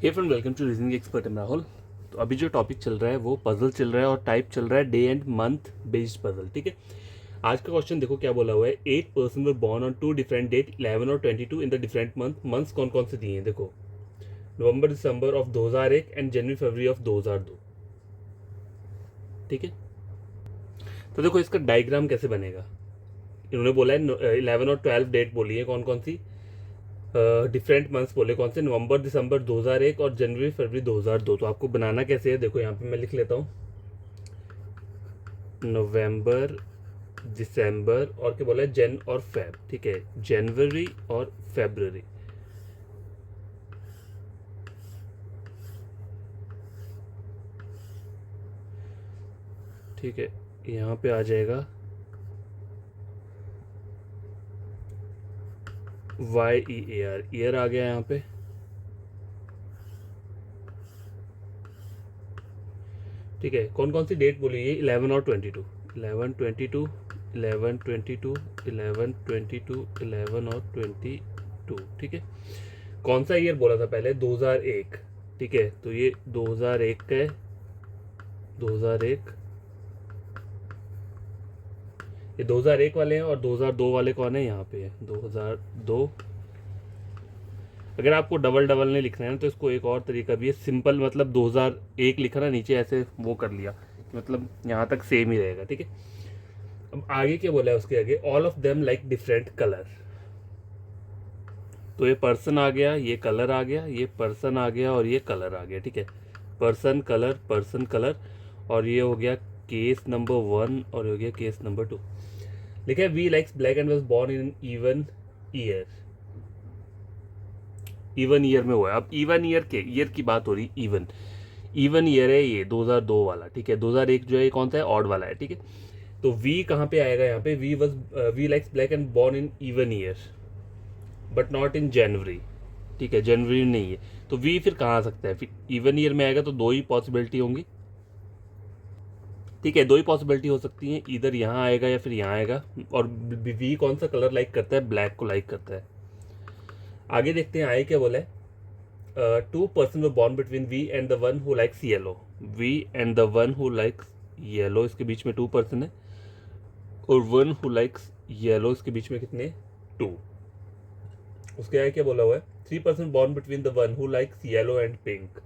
Hey friend, welcome to reasoning expert. I'm Rahul. तो अभी जो टॉपिक चल रहा है वो पजल चल रहा है और टाइप चल रहा है day and month based puzzle. ठीक है, आज का क्वेश्चन देखो क्या बोला हुआ है। 8 person were born on 2 different date 11 और 22 इन द डिफरेंट मंथ्स कौन कौन से दिए हैं देखो। November December of 2001 and January February of 2002। ठीक है, तो देखो इसका डायग्राम कैसे बनेगा। इन्होंने बोला है 11 और 12 डेट बोली है, कौन कौन सी डिफरेंट मंथ्स बोले, कौन से, नवंबर दिसंबर 2001 और जनवरी फरवरी 2002। तो आपको बनाना कैसे है देखो, यहाँ पे मैं लिख लेता हूँ नवंबर दिसंबर और क्या बोला है जन और फेब। ठीक है, जनवरी और फेब्रवरी। ठीक है, यहाँ पे आ जाएगा YEAR, ईयर आ गया यहाँ पे। ठीक है, कौन कौन सी डेट बोली है, 11 और 22, 11 22 11 22 11 22 11 और 22। ठीक है, कौन सा ईयर बोला था पहले, 2001। ठीक है, तो ये 2001 का है, 2001। ये 2001 वाले हैं और 2002 वाले कौन है, यहाँ पे है 2002। अगर आपको डबल डबल नहीं लिखना है ना तो इसको एक और तरीका भी है, सिंपल मतलब 2001 लिखा ना नीचे ऐसे वो कर लिया, मतलब यहाँ तक सेम ही रहेगा। ठीक है, अब आगे क्या बोला है उसके आगे, all of them like different colour. तो ये पर्सन आ गया, ये कलर आ गया, ये पर्सन आ गया और ये कलर आ गया। ठीक है, पर्सन कलर और ये हो गया केस नंबर 1 और हो गया केस नंबर 2। लिखा है V likes black and was born in even year. Even year में हुआ है। अब इवन ईयर के ईयर की बात हो रही, इवन ईयर है ये 2002 वाला। ठीक है, 2001 जो है कौन सा है, ऑड वाला है। ठीक है, तो वी कहाँ पे आएगा, यहाँ पे we likes black and born in even year but not in January. ठीक है, जनवरी नहीं है, तो वी फिर कहाँ आ सकता है, फिर इवन ईयर में आएगा तो दो ही पॉसिबिलिटी होंगी। ठीक है, दो ही पॉसिबिलिटी हो सकती है, इधर यहाँ आएगा या फिर यहाँ आएगा। और वी कौन सा कलर लाइक करता है, ब्लैक को लाइक करता है। आगे देखते हैं आगे क्या बोला है। 2 person were born between V and the one who likes yellow. V and the one who likes yellow, इसके बीच में 2 पर्सन है, और वन हु लाइक्स येलो इसके बीच में कितने, 2। उसके आगे क्या बोला हुआ है, 3 person born between the one who likes yellow and pink.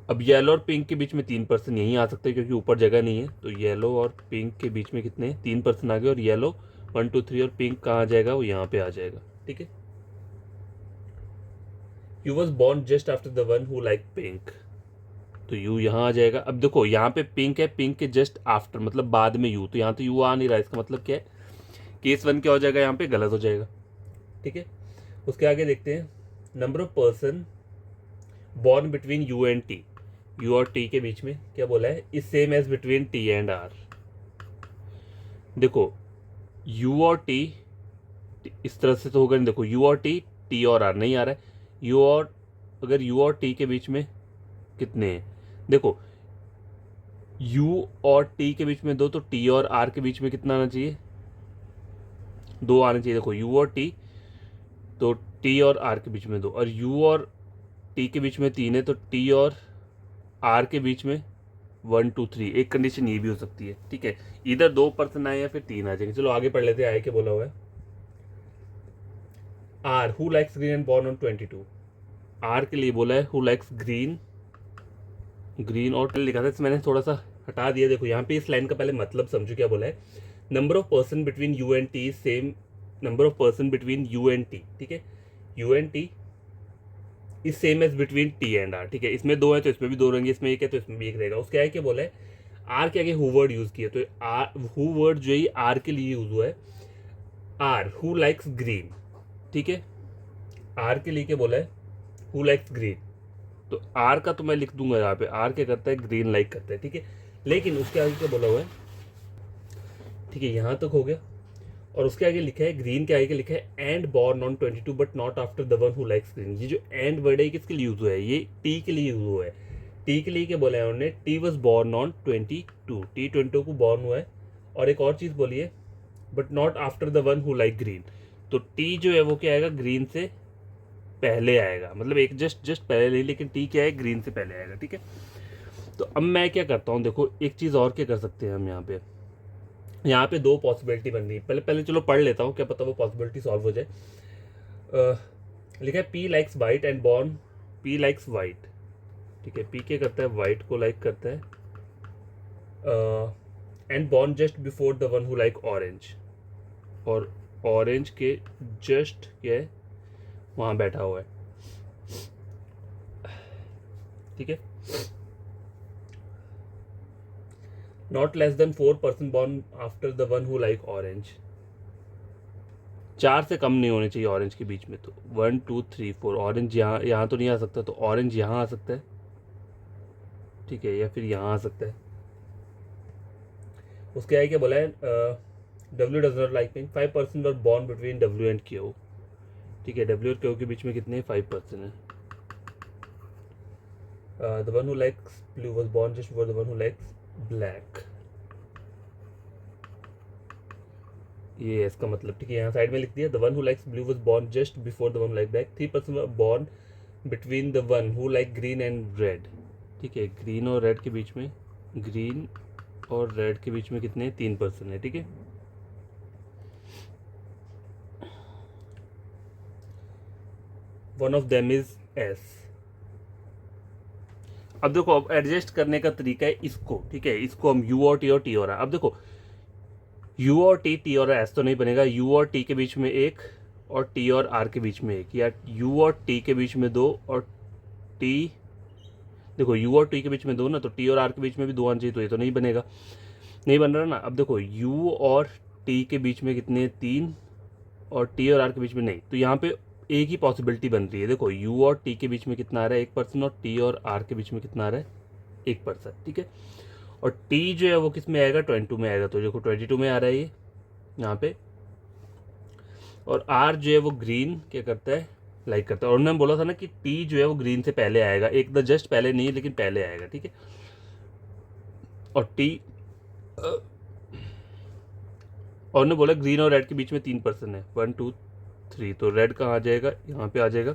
अब येलो और पिंक के बीच में 3 पर्सन यहीं आ सकते हैं क्योंकि ऊपर जगह नहीं है, तो येलो और पिंक के बीच में कितने, 3 पर्सन आ गए, और येलो 1 2 3 और पिंक कहाँ आ जाएगा, वो यहाँ पे आ जाएगा। ठीक है, you was born just after the one who like pink, तो यू यहाँ आ जाएगा। अब देखो यहाँ पे पिंक है, पिंक के जस्ट आफ्टर मतलब बाद में यू, तो यहाँ तो यू आ नहीं रहा, इसका मतलब क्या है, केस 1 क्या हो जाएगा, यहाँ पे गलत हो जाएगा। ठीक है, उसके आगे देखते हैं, number of person born between U and T. U और टी के बीच में क्या बोला है, is same as between T and R. देखो यू और टी इस तरह से तो होगा नहीं, देखो यू और टी, टी और आर नहीं आ रहा है, यू और, अगर यू और टी के बीच में कितने हैं, देखो यू और टी के बीच में 2, तो टी और आर के बीच में कितना आना चाहिए, 2 आना चाहिए। देखो यू और टी, तो टी और आर के बीच में 2, और यू और टी के बीच में 3 है, तो टी और आर के बीच में 1 2 3। एक कंडीशन ये भी हो सकती है। ठीक है, इधर 2 पर्सन आए या फिर 3 आ जाएंगे। चलो आगे पढ़ लेते हैं, आए क्या बोला हुआ है। R who likes green and born on 22। R के लिए बोला है हु लाइक्स ग्रीन, ग्रीन और लिखा था, मैंने थोड़ा सा हटा दिया। देखो यहाँ पे इस लाइन का पहले मतलब समझो क्या बोला है, number of person between U and T same number of person between U and T. ठीक है, U and T is same as between T and R. ठीक है, इसमें 2 है तो इसमें भी 2 रहेंगे, इसमें 1 है तो इसमें भी 1 रहेगा। उसके आगे क्या बोला है, आर के आगे हु वर्ड यूज किया, तो आर हु वर्ड जो है आर के लिए यूज हुआ है। R who likes green. ठीक है, आर के लिए क्या बोला है, हु लाइक्स ग्रीन, तो आर का तो मैं लिख दूंगा यहाँ पे, आर क्या करता है, ग्रीन लाइक करता है। ठीक है, लेकिन उसके आगे क्या बोला हुआ है, ठीक है यहाँ तक हो गया। और उसके आगे लिखा है, ग्रीन के आगे लिखा है and born on 22 but not after the one who likes green. ये जो एंड वर्ड है किसके लिए यूज हुआ है, ये टी के लिए यूज हुआ है। टी के लिए क्या बोला है उन्होंने, T was born on 22, T 22 को बॉर्न हुआ है। और एक और चीज़ बोली है, but not after the one who like green, तो टी जो है वो क्या आएगा, ग्रीन से पहले आएगा, मतलब एक जस्ट पहले नहीं, लेकिन टी क्या है, ग्रीन से पहले आएगा, ठीक है। तो अब मैं क्या करता हूँ, देखो एक चीज़ और क्या कर सकते हैं हम यहाँ पे दो पॉसिबिलिटी बन रही है। पहले पहले चलो पढ़ लेता हूँ, क्या पता वो पॉसिबिलिटी सॉल्व हो जाए। लिखा है P likes white and born P likes white, ठीक है। पी क्या करता है, वाइट को लाइक करता है, and born just before the one who like orange, और ऑरेंज के जस्ट क्या है, वहाँ बैठा हुआ है, ठीक है। Not less than 4% born after the one who like orange, 4 से कम नहीं होने चाहिए ऑरेंज के बीच में। तो 1 2 3 4, ऑरेंज यहाँ तो नहीं आ सकता, तो ऑरेंज यहाँ आ सकता है, ठीक है, या फिर यहाँ आ सकता है। उसके आगे क्या बोला है, W does not like pink, 5% were born between W and Q, ठीक है। डब्ल्यू और क्यू के बीच में कितने, 5% है। The one who likes blue was born just before the one who likes black, ये है इसका मतलब, ठीक है। यहाँ साइड में लिख दिया, the one who likes blue was born just before the one who like black, 3% were born between the one who like green and red, ठीक है। ग्रीन और रेड के बीच में, ग्रीन और रेड के बीच में कितने, 3% है, ठीक है। One of them is S. अब देखो, अब एडजस्ट करने का तरीका है इसको, ठीक है। इसको हम यू और टी और अब देखो, यू और टी और एस तो नहीं बनेगा, यू और टी के बीच में एक, और टी और आर के बीच में एक, या यू और टी के बीच में दो, और टी, देखो यू और टी के बीच में दो ना, तो टी और आर के बीच में भी दो आना चाहिए, तो ये तो नहीं बनेगा, नहीं बन रहा ना। अब देखो यू और टी के बीच में कितने, 3, और टी और आर के बीच में नहीं, तो यहाँ पे एक ही पॉसिबिलिटी बन रही है। देखो यू और टी के बीच में कितना आ रहा है, 1%, और टी और आर के बीच में कितना आ रहा है, 1%, ठीक है। और टी जो है वो किस में आएगा, 22 में आएगा, तो देखो 22 में आ रहा है ये यहाँ पे। और आर जो है वो ग्रीन क्या करता है, लाइक करता है। और उन्होंने बोला था ना कि टी जो है वो ग्रीन से पहले आएगा, एक द जस्ट पहले नहीं, लेकिन पहले आएगा, ठीक है। और टी, और उन्होंने बोला ग्रीन और रेड के बीच में 3% है, 1 2 3, तो रेड कहाँ आ जाएगा, यहाँ पे आ जाएगा।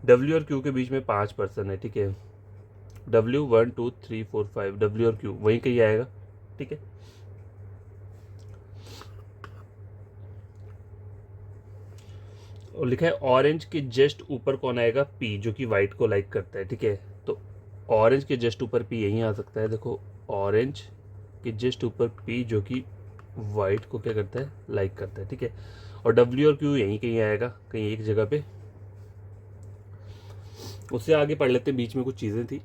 डब्ल्यू और क्यू के बीच में 5% है, ठीक है। डब्ल्यू 1 2 3 4 5, डब्ल्यू और क्यू वहीं कहीं आएगा, ठीक है। और लिखा है ऑरेंज के जस्ट ऊपर कौन आएगा, पी, जो कि वाइट को लाइक करता है, ठीक है। तो ऑरेंज के जस्ट ऊपर पी यहीं आ सकता है, देखो ऑरेंज के जस्ट ऊपर पी, जो कि वाइट को क्या करता है, लाइक करता है, ठीक है। और डब्ल्यू और क्यू यहीं कहीं आएगा, कहीं एक जगह पे। उससे आगे पढ़ लेते हैं, बीच में कुछ चीज़ें थी,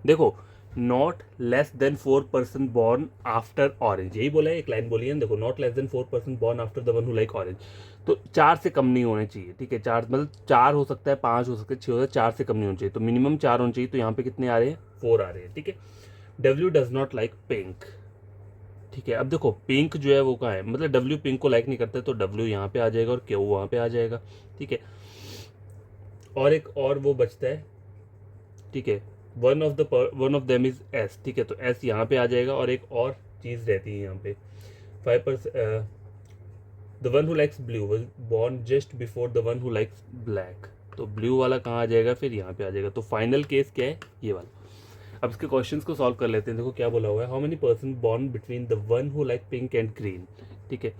देखो not less than 4% born after orange, यही बोला है, एक लाइन बोली है, देखो not less than 4% born after the one who like orange, तो 4 से कम नहीं होने चाहिए, ठीक है। 4 मतलब 4 हो सकता है, 5 हो सकता है, 6 हो सकता है, 4 से कम नहीं होना चाहिए, तो मिनिमम 4 होना चाहिए। तो यहाँ पे कितने आ रहे हैं, 4 आ रहे हैं, ठीक है। W does not like pink, ठीक है। अब देखो पिंक जो है वो कहाँ है, मतलब डब्ल्यू पिंक को लाइक नहीं करता, तो डब्ल्यू यहाँ पे आ जाएगा और क्यू वहाँ पे आ जाएगा, ठीक है। और एक और वो बचता है, ठीक है, one of them is S, ठीक है। तो एस यहाँ पे आ जाएगा, और एक और चीज़ रहती है यहाँ पे, 5%, the one who likes blue was born just before the one who likes black, तो ब्लू वाला कहाँ आ जाएगा, फिर यहाँ पे आ जाएगा। तो फाइनल केस क्या है, ये वाला। अब इसके क्वेश्चंस को सॉल्व कर लेते हैं। देखो क्या बोला हुआ है, how many person born between the one who like pink and green, ठीक है।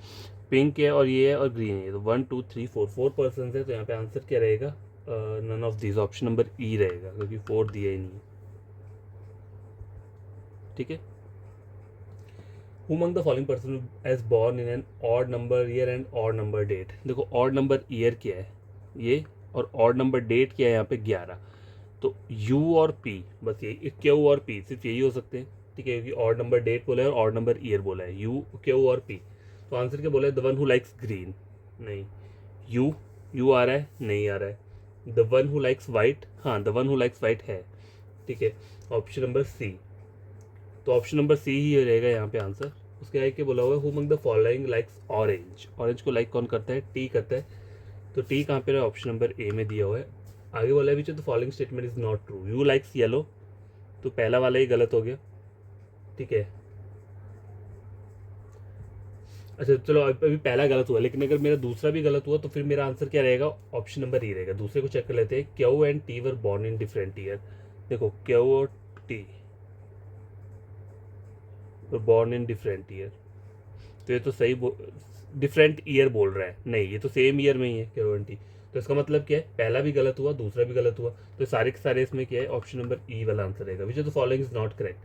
पिंक है और ये है और ग्रीन है, तो 1 2 3 4 पर्सन है, तो यहाँ पे आंसर क्या रहेगा, none of this, option number E रहेगा, क्योंकि 4 दिया ही नहीं है, ठीक है। Who among the following person as born in an odd number year and odd number date, देखो ऑड नंबर ईयर क्या है ये, और ऑड नंबर डेट क्या है यहाँ पे 11, तो यू और पी, बस यही क्यू और पी सिर्फ यही हो सकते हैं, ठीक है, क्योंकि ऑड नंबर डेट बोला है और ऑड नंबर ईयर बोला है, यू क्यू और पी। तो आंसर क्या बोला है, the one who likes green, नहीं, यू आ रहा है, नहीं आ रहा है। The one who likes white, हाँ the one who likes white है, ठीक है। ऑप्शन नंबर सी, तो ऑप्शन नंबर सी ही रहेगा यहाँ पे आंसर। उसके आगे क्या बोला हुआ है, who among the following likes orange, orange को लाइक कौन करता है, टी करता है, तो टी कहाँ पे रहा, ऑप्शन नंबर ए में दिया हुआ है। आगे बोला है which the following statement is not true, you likes yellow, तो पहला वाला ही गलत हो गया, ठीक है। अच्छा चलो, अभी पहला गलत हुआ, लेकिन अगर मेरा दूसरा भी गलत हुआ तो फिर मेरा आंसर क्या रहेगा? ऑप्शन नंबर ई रहेगा। दूसरे को चेक कर लेते हैं। Q and T were born in different year. देखो क्यू और T born in different year, तो ये तो सही डिफरेंट ईयर बोल रहा है, नहीं ये तो सेम ईयर में ही है क्यू एंड टी। तो इसका मतलब क्या है? पहला भी गलत हुआ, दूसरा भी गलत हुआ, तो सारे के सारे इसमें क्या है? ऑप्शन नंबर ई वाला आंसर रहेगा। Which of the following is not correct?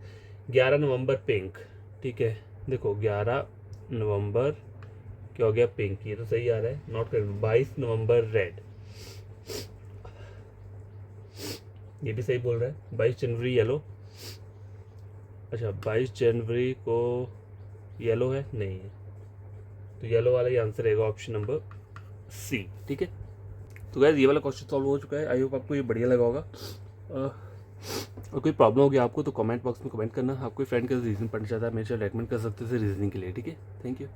11 November pink, ठीक है। देखो 11 नवंबर क्या हो गया? पिंक, ये तो सही आ रहा है, नॉट करेक्ट। 22 नवंबर रेड, ये भी सही बोल रहा है। 22 जनवरी येलो, अच्छा 22 जनवरी को येलो है, नहीं है, तो येलो वाला ही आंसर रहेगा, ऑप्शन नंबर सी, ठीक है। तो गैस ये वाला क्वेश्चन सॉल्व हो चुका है। आई होप आपको ये बढ़िया लगा होगा। और कोई प्रॉब्लम होगी आपको तो कमेंट बॉक्स में कमेंट करना। आप कोई फ्रेंड का रीज़न पढ़ना चाहता है मेरे से रेकमेंड कर सकते हैं रीजनिंग के लिए, ठीक है। Thank you.